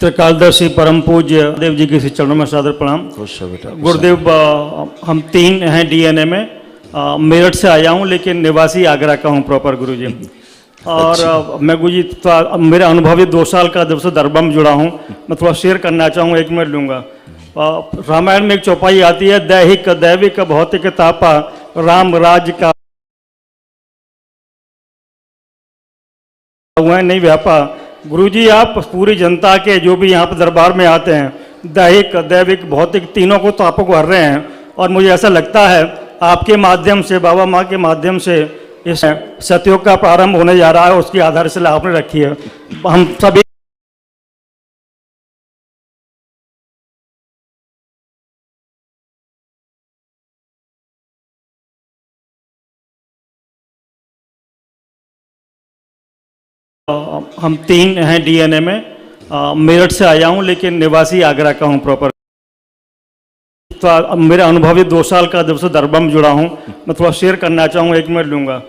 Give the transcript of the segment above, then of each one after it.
त्रिकालदर्शी परम पूज्य देव जी के श्री चरणों में सादर प्रणाम। खुश हो बेटा। गुरुदेव, हम 3 हैं डीएनए में। मेरठ से आया हूँ लेकिन निवासी आगरा का हूँ प्रॉपर गुरुजी। और मैं गुरुजी मेरा अनुभव ये 2 साल का जब से दरबार में जुड़ा हूँ, मैं थोड़ा शेयर करना चाहूँ, 1 मिनट लूँगा। रामायण में एक चौपाई आती है, दैहिक दैविक भौतिक तापा राम राज का हुआ नहीं व्यापा। गुरुजी, आप पूरी जनता के जो भी यहाँ पर दरबार में आते हैं, दैहिक दैविक भौतिक तीनों को तो आपको कर रहे हैं। और मुझे ऐसा लगता है आपके माध्यम से, बाबा माँ के माध्यम से इस सतयुग का प्रारंभ होने जा रहा है, उसकी आधारशिला आपने रखी है। हम सभी हम 3 हैं डीएनए में। मेरठ से आया हूँ लेकिन निवासी आगरा का हूँ प्रॉपर। मेरा अनुभव ये 2 साल का जब से दरबार में जुड़ा हूँ, मैं थोड़ा शेयर करना चाहूँ, 1 मिनट लूँगा।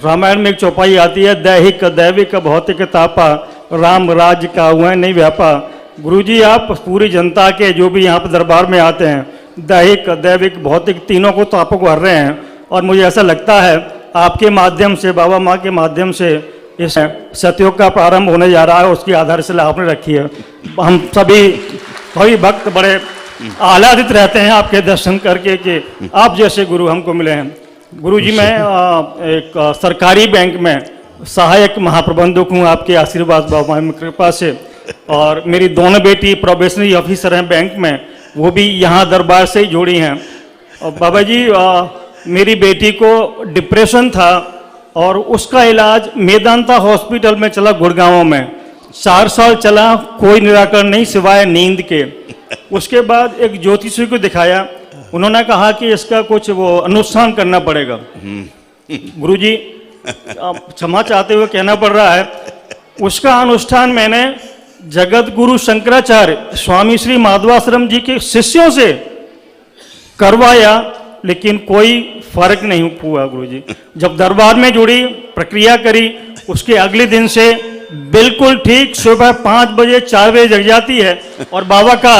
रामायण में एक चौपाई आती है, दैहिक दैविक भौतिक तापा राम राज का हुआ नहीं व्यापा। गुरुजी, आप पूरी जनता के जो भी यहाँ पर दरबार में आते हैं, दैहिक दैविक भौतिक तीनों को तो आपको कर रहे हैं। और मुझे ऐसा लगता है आपके माध्यम से, बाबा माँ के माध्यम से इस सतयुग का प्रारंभ होने जा रहा है, उसकी आधारशिला आपने रखी है। हम सभी भक्त बड़े आह्लादित रहते हैं आपके दर्शन करके कि आप जैसे गुरु हमको मिले हैं। गुरुजी, मैं एक सरकारी बैंक में सहायक महाप्रबंधक हूँ, आपके आशीर्वाद बाबा की कृपा से। और मेरी दोनों बेटी प्रोबेशनरी ऑफिसर हैं बैंक में, वो भी यहाँ दरबार से ही जुड़ी हैं। और बाबा जी, मेरी बेटी को डिप्रेशन था और उसका इलाज मेदांता हॉस्पिटल में चला गुड़गांव में। 4 साल चला, कोई निराकरण नहीं सिवाय नींद के। उसके बाद एक ज्योतिषी को दिखाया, उन्होंने कहा कि इसका कुछ वो अनुष्ठान करना पड़ेगा। गुरुजी, क्षमा चाहते हुए कहना पड़ रहा है, उसका अनुष्ठान मैंने जगत गुरु शंकराचार्य स्वामी श्री माधवाश्रम जी के शिष्यों से करवाया, लेकिन कोई फर्क नहीं हुआ गुरुजी। जब दरबार में जुड़ी, प्रक्रिया करी, उसके अगले दिन से बिल्कुल ठीक, सुबह 5 बजे 4 बजे जग जाती है। और बाबा का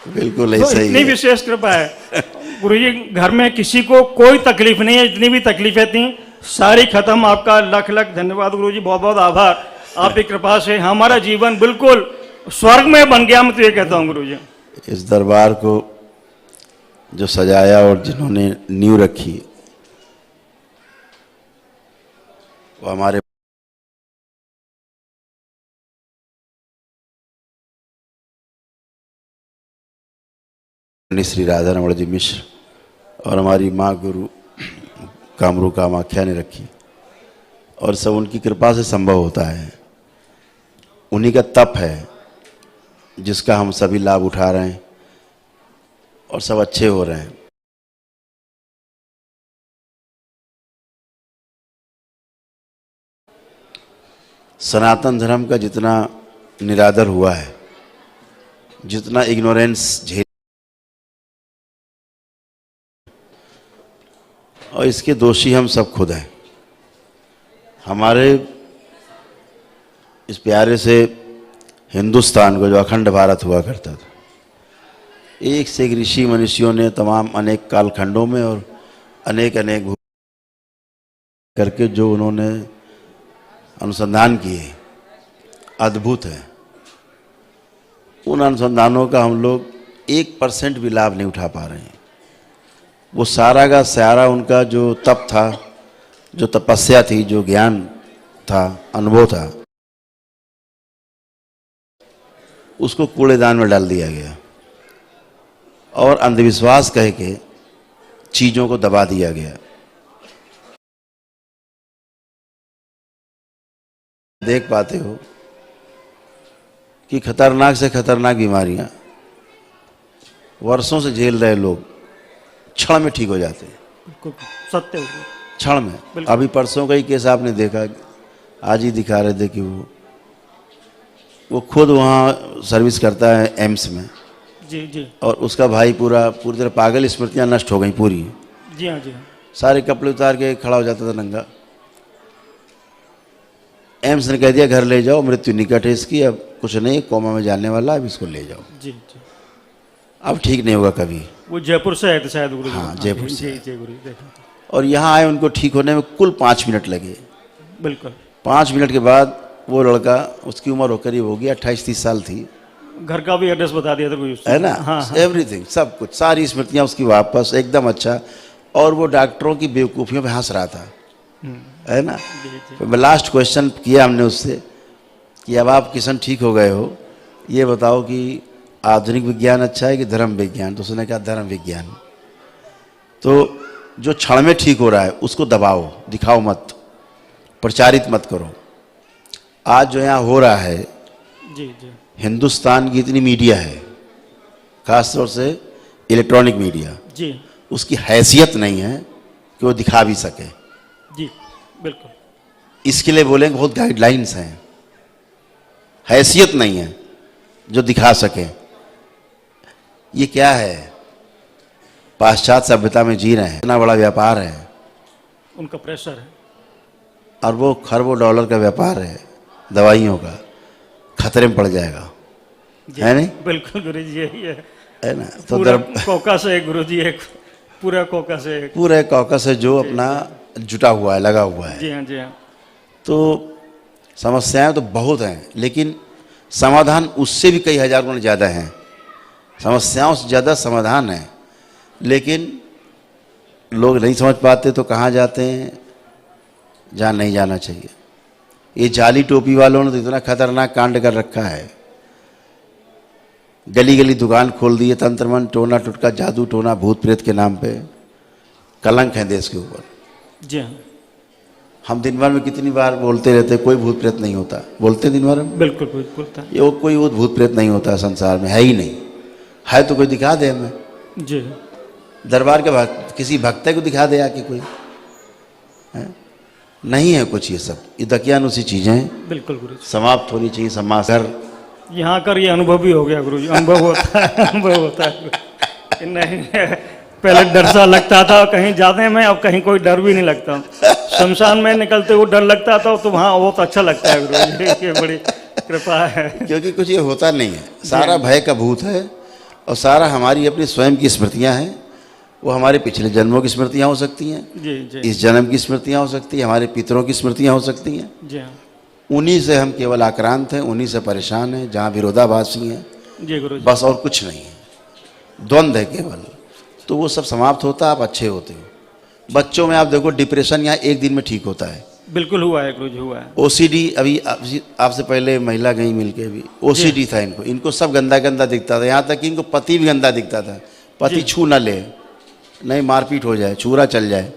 बिल्कुल ऐसा ही इतनी विशेष कृपा है गुरुजी, घर में किसी को कोई तकलीफ नहीं है। जितनी भी तकलीफें थी सारी खत्म। आपका लख लख धन्यवाद गुरुजी, बहुत बहुत आभार। आपकी कृपा से हमारा जीवन बिल्कुल स्वर्ग में बन गया, मैं तो ये कहता हूँ गुरुजी। इस दरबार को जो सजाया और जिन्होंने नींव रखी, वो हमारे श्री राधा रमण जी मिश्र और हमारी माँ गुरु कामरू कामाख्या ने रखी। और सब उनकी कृपा से संभव होता है। उन्हीं का तप है जिसका हम सभी लाभ उठा रहे हैं और सब अच्छे हो रहे हैं। सनातन धर्म का जितना निरादर हुआ है, जितना इग्नोरेंस झेल, और इसके दोषी हम सब खुद हैं। हमारे इस प्यारे से हिंदुस्तान को, जो अखंड भारत हुआ करता था, एक से एक ऋषि मनुष्यों ने तमाम अनेक कालखंडों में और अनेक करके जो उन्होंने अनुसंधान किए, अद्भुत है। उन अनुसंधानों का हम लोग 1% भी लाभ नहीं उठा पा रहे हैं। वो सारा का सारा उनका जो तप था, जो तपस्या थी, जो ज्ञान था, अनुभव था, उसको कूड़ेदान में डाल दिया गया और अंधविश्वास कह के चीजों को दबा दिया गया। देख पाते हो कि खतरनाक से खतरनाक बीमारियां वर्षों से झेल रहे लोग क्षण में ठीक हो जाते हैं। सत्य क्षण में। अभी परसों का ही केस आपने देखा, आज ही दिखा रहे थे कि वो खुद वहाँ सर्विस करता है एम्स में। जी जी। और उसका भाई पूरी तरह पागल, स्मृतियाँ नष्ट हो गई पूरी। जी हाँ जी हाँ। सारे कपड़े उतार के खड़ा हो जाता था नंगा। एम्स ने कह दिया घर ले जाओ, मृत्यु निकट है इसकी, अब कुछ नहीं, कोमा में जाने वाला, अब इसको ले जाओ। जी जी। अब ठीक नहीं होगा कभी। वो जयपुर से आए थे शायद गुरु जी। हाँ, जयपुर से। जी जी गुरु जी, देखा। और यहाँ आए, उनको ठीक होने में कुल 5 मिनट लगे। बिल्कुल। 5 मिनट के बाद वो लड़का, उसकी उम्र हो करीब होगी 28-30 साल थी, घर का भी एड्रेस बता दिया था गुरु जी। है ना। हाँ हाँ। एवरीथिंग, सब कुछ, सारी स्मृतियाँ उसकी वापस, एकदम अच्छा। और वो डॉक्टरों की बेवकूफ़ियों पे हंस रहा था, है ना। जी जी। फिर मैं लास्ट क्वेश्चन किया हमने उससे कि अब आप किशन ठीक हो गए हो, ये बताओ कि आधुनिक विज्ञान अच्छा है कि धर्म विज्ञान। तो उसने कहा धर्म विज्ञान। तो जो क्षण में ठीक हो रहा है उसको दबाओ, दिखाओ मत, प्रचारित मत करो। आज जो यहाँ हो रहा है, जी जी। हिंदुस्तान की इतनी मीडिया है, खासतौर से इलेक्ट्रॉनिक मीडिया, जी उसकी हैसियत नहीं है कि वो दिखा भी सके। जी बिल्कुल। इसके लिए बोलेंगे बहुत गाइडलाइंस हैं, हैसियत नहीं है जो दिखा सके। ये क्या है, पाश्चात्य सभ्यता में जी रहे हैं, इतना बड़ा व्यापार है, उनका प्रेशर है। अरबों खरबों डॉलर का व्यापार है दवाइयों का, खतरे में पड़ जाएगा, जी, है नहीं। बिल्कुल गुरु जी, यही है ना। तो पूरा कोका से एक गुरु जी, एक पूरा कोका से एक, पूरे कॉकस है जो अपना जुटा हुआ है, लगा हुआ है। जी हाँ जी हाँ। तो समस्याएं तो बहुत हैं, लेकिन समाधान उससे भी कई हजार गुना ज़्यादा हैं। समस्याओं से ज़्यादा समाधान है, लेकिन लोग नहीं समझ पाते तो कहाँ जाते हैं, जहाँ नहीं जाना चाहिए। ये जाली टोपी वालों ने तो इतना खतरनाक कांड कर रखा है, गली गली दुकान खोल दी है, तंत्र मन टोना टुटका जादू टोना भूत प्रेत के नाम पे। कलंक है देश के ऊपर। जी हाँ हम दिन भर में कितनी बार बोलते रहते कोई भूत प्रेत नहीं होता, बोलते दिन भर में। बिल्कुल बिल्कुल था। ये कोई भूत प्रेत नहीं होता संसार में, है ही नहीं। है तो कोई दिखा दे हमें, जी दरबार के भक्त, किसी भक्त को दिखा दे आके कोई, है? नहीं है कुछ। ये सब ये दकियानुसी चीज़ें हैं, बिल्कुल गुरु जी। समाप्त होनी चाहिए। समासर यहाँ कर ये अनुभव भी हो गया गुरु जी, अनुभव होता है, अनुभव होता है कि नहीं, पहले डर सा लगता था कहीं जाने में, अब कहीं कोई डर भी नहीं लगता। शमशान में निकलते हुए डर लगता था, तो वहाँ बहुत अच्छा लगता है गुरु जी, ये बड़ी कृपा है। क्योंकि कुछ ये होता नहीं है, सारा भय का भूत है, और सारा हमारी अपनी स्वयं की स्मृतियाँ हैं। वो हमारे पिछले जन्मों की स्मृतियाँ हो सकती हैं, जी जी इस जन्म की स्मृतियाँ हो सकती हैं, हमारे पितरों की स्मृतियाँ हो सकती हैं। जी हाँ उन्हीं से हम केवल आक्रांत हैं, उन्हीं से परेशान हैं, जहाँ विरोधाभासी हैं, जी गुरु जी। बस और कुछ नहीं है, द्वंद्व है केवल। तो वो सब समाप्त होता है, आप अच्छे होते हो। बच्चों में आप देखो डिप्रेशन यहाँ 1 दिन में ठीक होता है। बिल्कुल हुआ है गुरु जी, हुआ है। ओसीडी, अभी आपसे पहले महिला गई मिलके, भी ओसीडी था इनको, इनको सब गंदा गंदा दिखता था, यहाँ तक कि इनको पति भी गंदा दिखता था। पति छू ना ले, नहीं मारपीट हो जाए, छुरा चल जाए।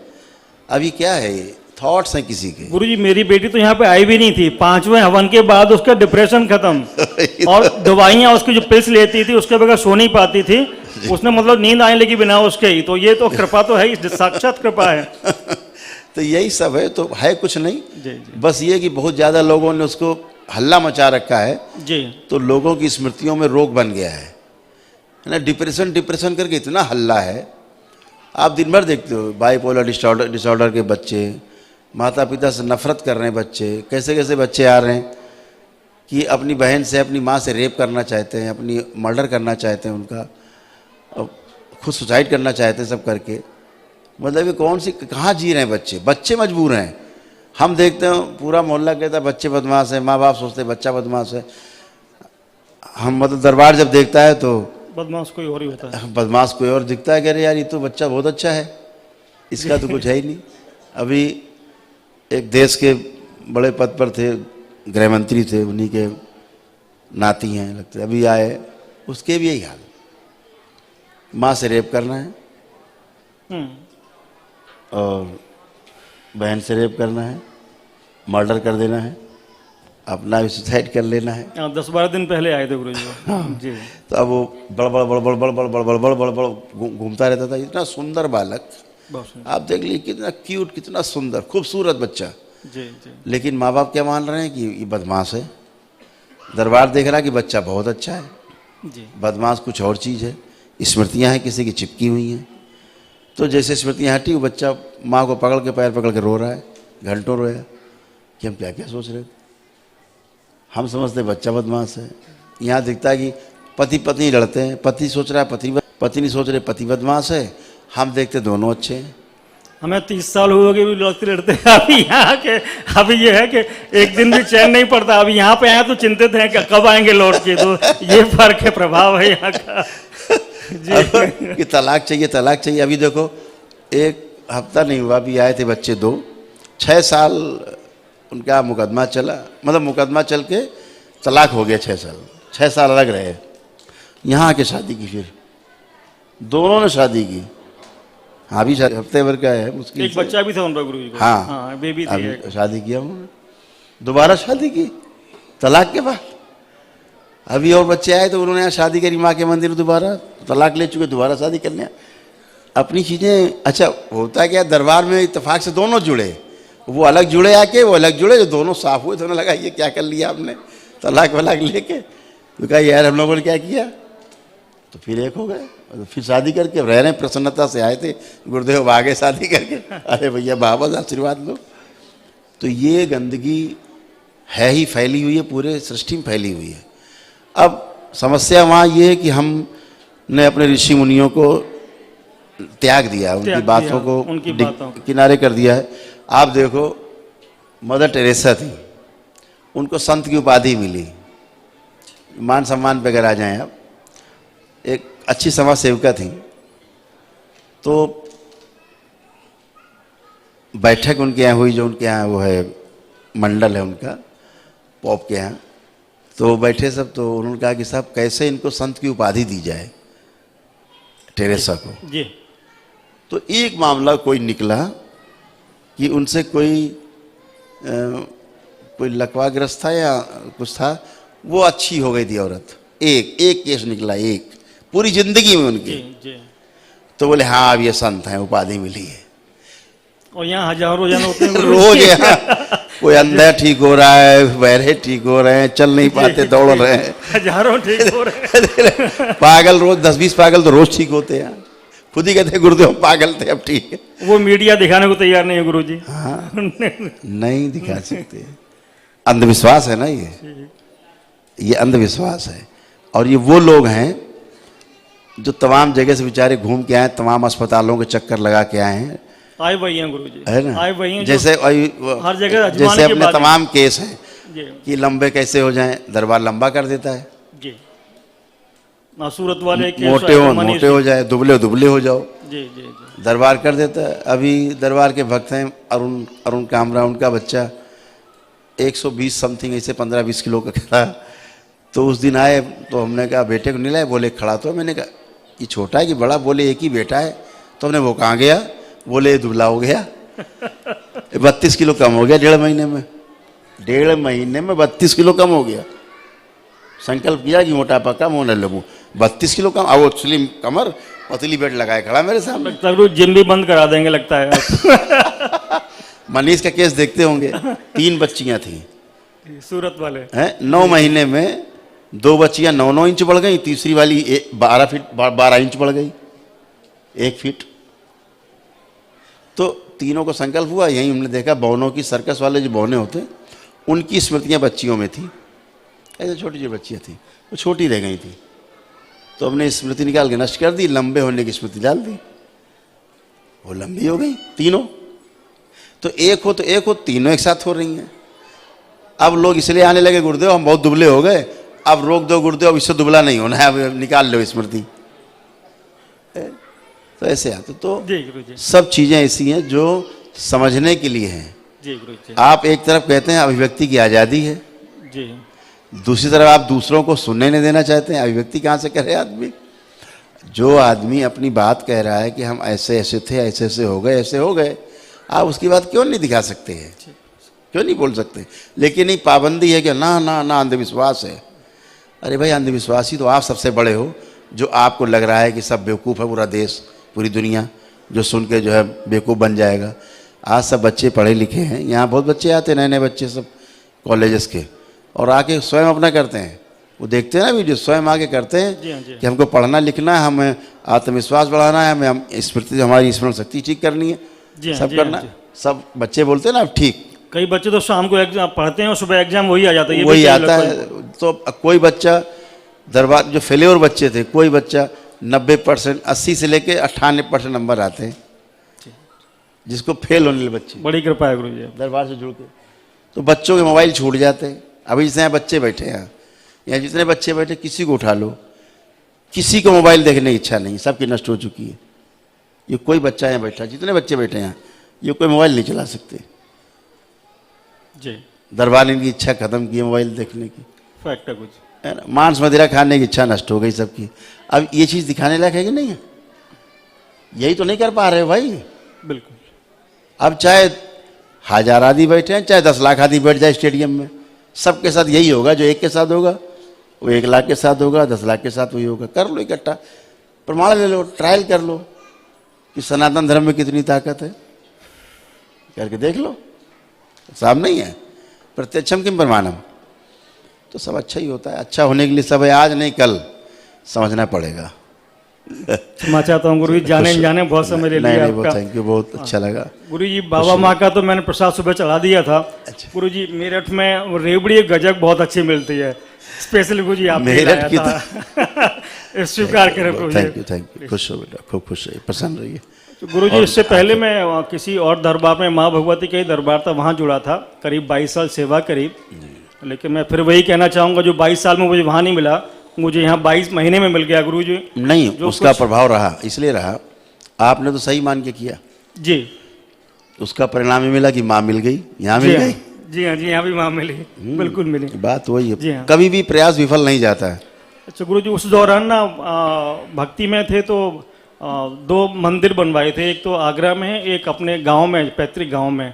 अभी क्या है, ये थॉट्स हैं किसी के। गुरु जी मेरी बेटी तो यहाँ पे आई भी नहीं थी, 5वें हवन के बाद उसका डिप्रेशन खत्म, और दवाइयाँ उसकी जो पिल्स लेती थी उसके बगैर सो नहीं पाती थी, उसने मतलब नींद आने लगी बिना उसके ही। तो ये तो कृपा तो है ही, साक्षात कृपा है। तो यही सब है, तो है कुछ नहीं। जी जी बस ये कि बहुत ज़्यादा लोगों ने उसको हल्ला मचा रखा है, जी। तो लोगों की स्मृतियों में रोग बन गया है ना। डिप्रेशन डिप्रेशन करके इतना हल्ला है। आप दिन भर देखते हो बाइपोलर डिसऑर्डर के बच्चे, माता पिता से नफरत कर रहे हैं बच्चे, कैसे कैसे बच्चे आ रहे हैं कि अपनी बहन से, अपनी माँ से रेप करना चाहते हैं, अपनी मर्डर करना चाहते हैं उनका, और खुद सुसाइड करना चाहते हैं, सब करके। मतलब ये कौन सी, कहाँ जी रहे हैं बच्चे? बच्चे मजबूर हैं। हम देखते हैं पूरा मोहल्ला कहता है बच्चे बदमाश है, माँ बाप सोचते हैं बच्चा बदमाश है। हम मतलब दरबार जब देखता है तो बदमाश कोई और ही होता है, बदमाश कोई और दिखता है। कह रहे यार ये तो बच्चा बहुत अच्छा है, इसका तो कुछ है ही नहीं। अभी एक देश के बड़े पद पर थे, गृह मंत्री थे, उन्हीं के नाती हैं लगते, अभी आए, उसके भी यही हाल, माँ से रेप करना है और बहन से रेप करना है, मर्डर कर देना है, अपना भी सुसाइड कर लेना है। 10-12 दिन पहले आए थे गुरु जी। जी। तो अब वो बड़ बड़ घूमता रहता था। इतना सुंदर बालक, बहुत सुंदर। आप देख लीजिए कितना क्यूट, कितना सुंदर खूबसूरत बच्चा। जी जी लेकिन माँ बाप क्या मान रहे हैं कि ये बदमाश है। दरबार देख रहा है कि बच्चा बहुत अच्छा है, जी बदमाश कुछ और चीज़ है। स्मृतियाँ हैं किसी की चिपकी हुई हैं। तो जैसे स्मृतियाँ हटी, वो बच्चा माँ को पकड़ के, पैर पकड़ के रो रहा है, घंटों रोया कि हम क्या क्या सोच रहे थे। हम समझते हैं बच्चा बदमाश है। यहाँ दिखता है कि पति पत्नी लड़ते हैं, पति सोच रहा है पति नहीं सोच रहे पति बदमाश है, हम देखते दोनों अच्छे हैं। हमें 30 साल हो गए भी लड़ते लड़ते अभी यहाँ के अभी ये है कि एक दिन भी चैन नहीं पड़ता। अभी यहाँ पे आए तो चिंतित हैं कि कब आएंगे लौट के। तो ये फर्क है, प्रभाव है यहाँ का जी। कि तलाक चाहिए। अभी देखो एक हफ्ता नहीं हुआ, अभी आए थे बच्चे 2, 6 साल उनका मुकदमा चला, मतलब मुकदमा चल के तलाक हो गया। 6 साल अलग रहे, यहाँ आके शादी की, फिर दोनों ने शादी की। हाँ अभी हफ्ते भर का है मुश्किल एक से। बच्चा भी था उनका गुरुजी को। हाँ, हाँ बेबी थी अभी एक। शादी किया उन्होंने, दोबारा शादी की तलाक के बाद। अभी और बच्चे आए तो उन्होंने यहाँ शादी करी माँ के मंदिर, दोबारा तलाक ले चुके, दोबारा शादी कर लिया। अपनी चीज़ें। अच्छा होता क्या, दरबार में इत्तेफाक से दोनों जुड़े, वो अलग जुड़े आके, वो अलग जुड़े, जो दोनों साफ हुए तो उन्हें लगा ये क्या कर लिया हमने तलाक वलाक लेके। तो कहा यार हम लोगों ने क्या किया, तो फिर एक हो गए, तो फिर शादी करके रह रहे हैं। प्रसन्नता से आए थे, गुरुदेव आगे शादी करके, अरे भैया बाबा आशीर्वाद लो। तो ये गंदगी है ही फैली हुई है, पूरे सृष्टि में फैली हुई है। अब समस्या वहाँ ये है कि हमने अपने ऋषि मुनियों को त्याग दिया, उनकी बातों को किनारे कर दिया है। आप देखो मदर टेरेसा थी, उनको संत की उपाधि मिली, मान सम्मान पे अगर आ जाएं आप, एक अच्छी समाज सेविका थी। तो बैठक उनके यहाँ हुई, जो उनके यहाँ वो है मंडल है उनका पॉप के यहाँ, तो बैठे सब, तो उन्होंने कहा कि साहब कैसे इनको संत की उपाधि दी जाए टेरेसा को जी। तो एक मामला कोई निकला कि उनसे कोई लकवाग्रस्त था या कुछ था, वो अच्छी हो गई थी औरत। एक केस निकला, एक पूरी जिंदगी में उनकी। जी। तो बोले हाँ अब ये संत हैं, उपाधि मिली है। और यहाँ हजारों जन होते हैं रोज यहाँ कोई अंधा ठीक हो रहा है, बहरे ठीक हो रहे हैं, चल नहीं पाते, दौड़ रहे हैं, हजारों ठीक हो रहे हैं। पागल रोज 10-20 पागल तो रोज ठीक होते हैं। खुद ही कहते हैं गुरुदेव पागल थे, अब ठीक है। वो मीडिया दिखाने को तैयार नहीं है गुरुजी। हाँ नहीं दिखा सकते, अंधविश्वास है ना ये अंधविश्वास है। और ये वो लोग हैं जो तमाम जगह से बेचारे घूम के आए, तमाम अस्पतालों के चक्कर लगा के आए हैं, आए वही हैं गुरुजी, है ना। आए वही हैं जैसे हर जगह जैसे अपने तमाम केस हैं जी कि लंबे कैसे हो जाएं, दरबार लंबा कर देता है। जी। सूरत वाले मोटे हो जाए, दुबले हो जाओ, जी जी जी, दरबार कर देता है। अभी दरबार के भक्त हैं अरुण कामरा, उनका बच्चा 120 समथिंग ऐसे 15-20 किलो का था। तो उस दिन आए तो हमने कहा बेटे को नहीं लाए, बोले खड़ा तो। मैंने कहा ये छोटा है कि बड़ा, बोले एक ही बेटा है। तो हमने वो कहाँ गया, बोले दुबला हो गया, 32 किलो कम हो गया 1.5 महीने में। 1.5 महीने में 32 किलो कम हो गया। संकल्प किया कि मोटापा कम होने लगूँ, 32 किलो कम। अब वो स्लिम कमर, पतली बेट लगाए खड़ा मेरे सामने। लगता है जिम भी बंद करा देंगे लगता है। मनीष का केस देखते होंगे, 3 बच्चियां थी सूरत वाले हैं, 9 महीने में 2 बच्चियां 9-9 इंच बढ़ गई, तीसरी वाली 12 इंच बढ़ गई, 1 फीट। तो तीनों को संकल्प हुआ। यहीं हमने देखा बौनों की, सर्कस वाले जो बौने होते हैं उनकी स्मृतियां बच्चियों में थी। ऐसे छोटी जो बच्चियां थी वो छोटी रह गई थी, तो हमने स्मृति निकाल के नष्ट कर दी, लंबे होने की स्मृति डाल दी, वो लंबी हो गई तीनों। तो एक हो तीनों एक साथ हो रही हैं। अब लोग इसलिए आने लगे गुरुदेव हम बहुत दुबले हो गए, अब रोक दो गुरुदेव, अब इससे दुबला नहीं होना है, अब निकाल लो स्मृति। तो ऐसे आते। तो सब चीज़ें ऐसी हैं जो समझने के लिए हैं। जी गुरुजी। आप एक तरफ कहते हैं अभिव्यक्ति की आज़ादी है जी, दूसरी तरफ आप दूसरों को सुनने नहीं देना चाहते हैं। अभिव्यक्ति कहाँ से करे आदमी? जो आदमी अपनी बात कह रहा है कि हम ऐसे ऐसे थे, ऐसे ऐसे हो गए, ऐसे हो गए, आप उसकी बात क्यों नहीं दिखा सकते हैं, क्यों नहीं बोल सकते? लेकिन नहीं, पाबंदी है कि ना ना ना अंधविश्वास है। अरे भाई अंधविश्वासी तो आप सबसे बड़े हो, जो आपको लग रहा है कि सब बेवकूफ़ है, पूरा देश पूरी दुनिया जो सुन के जो है बेवकूफ़ बन जाएगा। आज सब बच्चे पढ़े लिखे हैं, यहाँ बहुत बच्चे आते हैं, नए नए बच्चे सब कॉलेजेस के, और आके स्वयं अपना करते हैं। वो देखते हैं ना वीडियो, स्वयं आके करते हैं कि हमको पढ़ना लिखना है, हमें आत्मविश्वास बढ़ाना है, हमें स्मृति, हमारी स्मरण शक्ति ठीक करनी है, सब करना। सब बच्चे बोलते हैं ना अब ठीक, कई बच्चे तो शाम को एग्जाम पढ़ते हैं और सुबह एग्जाम वही आ जाता है, ये भी वही कई आता लोग- है। तो कोई बच्चा दरबार जो फेल्योर बच्चे थे, कोई बच्चा 90%, 80 से लेके 98% नंबर आते हैं, जिसको फेल होने वाले बच्चे बड़ी कृपा है गुरु जी। दरबार से जुड़ के। तो बच्चों के मोबाइल छूट जाते हैं। अभी जैसे यहाँ बच्चे बैठे हैं, यहाँ जितने बच्चे बैठे किसी को उठा लो, किसी को मोबाइल देखने की इच्छा नहीं, सबकी नष्ट हो चुकी है। ये कोई बच्चा यहाँ बैठा, जितने बच्चे बैठे हैं ये कोई मोबाइल नहीं चला सकते। जी दरबार ने इनकी इच्छा खत्म की है मोबाइल देखने की, फैक्ट है कुछ। है ना। मांस मदिरा खाने की इच्छा नष्ट हो गई सबकी। अब ये चीज़ दिखाने लायक है कि नहीं है? यही तो नहीं कर पा रहे हो भाई। बिल्कुल अब चाहे 1000 आदमी बैठे हैं, चाहे 10 लाख आदमी बैठ जाए स्टेडियम में, सबके साथ यही होगा। जो एक के साथ होगा वो 1 लाख के साथ होगा, 10 लाख के साथ वही होगा। कर लो इकट्ठा, प्रमाण ले लो, ट्रायल कर लो कि सनातन धर्म में कितनी ताकत है, करके देख लो। साफ नहीं है? प्रत्यक्षम किम प्रमाणम। तो सब अच्छा ही होता है। अच्छा होने के लिए सब है, आज नहीं कल समझना पड़ेगा। क्षमा चाहता हूँ गुरु जी, जाने जाने बहुत समय ले नहीं लिया नहीं, बहुत आपका। थैंक यू, बहुत अच्छा लगा। गुरु जी बाबा माँ का तो मैंने प्रसाद सुबह चढ़ा दिया था। अच्छा। गुरु जी मेरठ में रेवड़ी गजक बहुत अच्छी मिलती है, स्पेशल गुरु जी आप मेरठ की स्वीकार करें गुरु जी। Thank you. खुश हो बेटा, खूब खुश रहिए, प्रसन्न रहिए। तो गुरु जी इससे पहले मैं किसी और दरबार में, माँ भगवती का ही दरबार था, वहाँ जुड़ा था, करीब 22 साल सेवा करी। लेकिन मैं फिर वही कहना चाहूँगा, जो 22 साल में मुझे वहाँ नहीं मिला, मुझे यहाँ 22 महीने में मिल गया गुरु जी। नहीं, जो उसका कुछ- प्रभाव रहा, इसलिए रहा, आपने तो सही मान के किया, जी उसका परिणाम ये मिला कि माँ मिल गई, यहाँ जी मिल हाँ, गई। जी हाँ, जी यहाँ भी वहाँ मिली, बिल्कुल मिली। बात वही जी है, हाँ। कभी भी प्रयास विफल नहीं जाता है। अच्छा गुरु जी, उस दौरान ना भक्ति में थे तो 2 मंदिर बनवाए थे, एक तो आगरा में, एक अपने गांव में, पैतृक गांव में।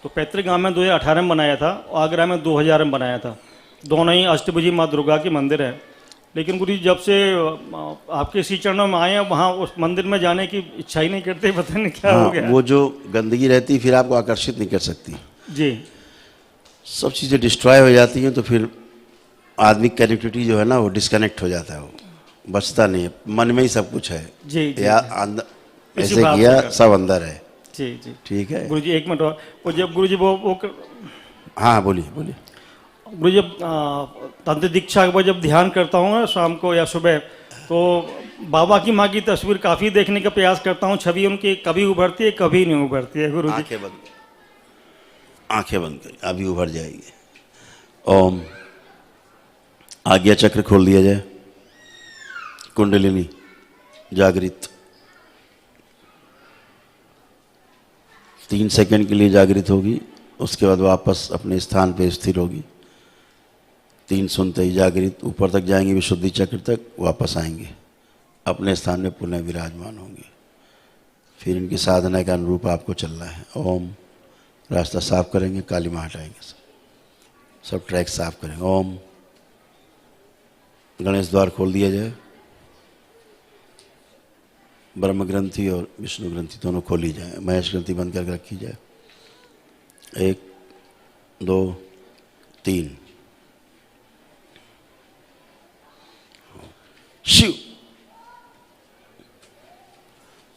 तो पैतृक गांव में 2018 में बनाया था, और आगरा में 2000 में बनाया था। दोनों ही अष्टभुजी माँ दुर्गा के मंदिर है। लेकिन गुरु जी जब से आपके इसी चरणों में आए हैं, वहाँ उस मंदिर में जाने की इच्छा ही नहीं करते, पता नहीं क्या हो हाँ, गया। वो जो गंदगी रहती फिर आपको आकर्षित नहीं कर सकती, जी सब चीज़ें डिस्ट्रॉय हो जाती हैं, तो फिर आदमी कनेक्टिविटी जो है ना वो डिस्कनेक्ट हो जाता है, वो बचता नहीं है, मन में ही सब कुछ है। जी जी या अंदर इसी ऐसे बात किया, से- सब अंदर है। जी जी ठीक है। गुरु जी एक मिनट और, वो जब गुरु जी वो हाँ बोलिए बोलिए। गुरु जब तंत्र दीक्षा के बाद जब ध्यान करता हूँ ना शाम को या सुबह, तो बाबा की माँ की तस्वीर काफ़ी देखने का प्रयास करता हूँ। छवि उनकी कभी उभरती है, कभी नहीं उभरती है गुरु जी। आंखें बंद, आंखें बंद करिए, अभी उभर जाएगी। ओम। आज्ञा चक्र खोल दिया जाए, कुंडलिनी जागृत, 3 सेकंड के लिए जागृत होगी, उसके बाद वापस अपने स्थान पे स्थिर होगी। 3 सुनते ही जागृत, ऊपर तक जाएंगे विशुद्धि चक्र तक, वापस आएंगे, अपने स्थान में पुनः विराजमान होंगे। फिर इनकी साधना के अनुरूप आपको चलना है। ओम। रास्ता साफ करेंगे, काली माँ हटाएंगे, सब ट्रैक साफ करेंगे। ओम। गणेश द्वार खोल दिया जाए, ब्रह्म ग्रंथि और विष्णु ग्रंथि दोनों खोली जाए, महेश ग्रंथि बंद करके रखी जाए। 1 2 3। शिव।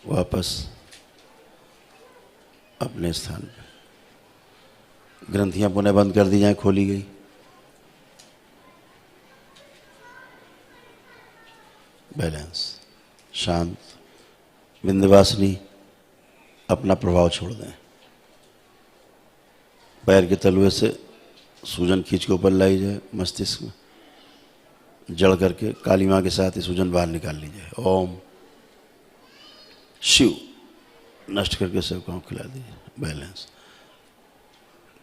वापस अपने स्थान पे, ग्रंथियां पुनः बंद कर दी जाए, खोली गई। बैलेंस, शांत, विंध्यवासिनी अपना प्रभाव छोड़ दें। पैर के तलुए से सूजन खींच के ऊपर लाई जाए, मस्तिष्क में जड़ करके काली माँ के साथ ही सूजन बाहर निकाल ली जाए। ओम। शिव। नष्ट करके सबको खिला दीजिए। बैलेंस।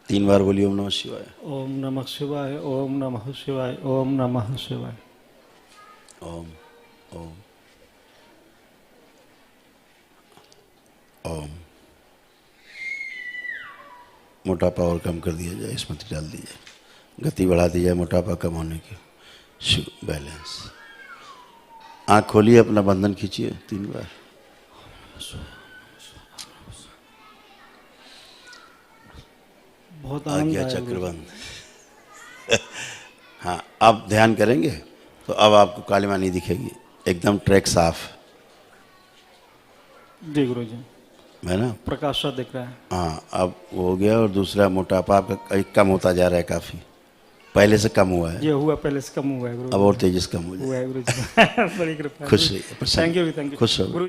3 बार बोलिए ओम नमः शिवाय। ओम नमः शिवाय, ओम नमः शिवाय, ओम नमः शिवाय। ओम ओम ओम। मोटापा और कम कर दिया जाए, स्मृति डाल दी जाए, गति बढ़ा दी जाए मोटापा कम होने की। शिव। बैलेंस। आँख खोलिए, अपना बंधन खींचिए 3 बार। बहुत आनंद आज्ञा आया गुरु जी। चक्रबंद। हाँ, अब ध्यान करेंगे तो अब आपको काली माँ नहीं दिखेगी, एकदम ट्रैक साफ। जी गुरु जी। है ना। प्रकाश सा दिख रहा है। हाँ, अब वो हो गया। और दूसरा मोटापा आपका कम होता जा रहा है, काफ़ी पहले से कम हुआ है, ये हुआ पहले से कम हुआ है गुरु अब और तेजी से कम हो हुआ जाए। है गुरु जी। बड़ी कृपा है। खुश रहिए, प्रसन्न, थैंक यू, थैंक यू खुश रहो। गुरु।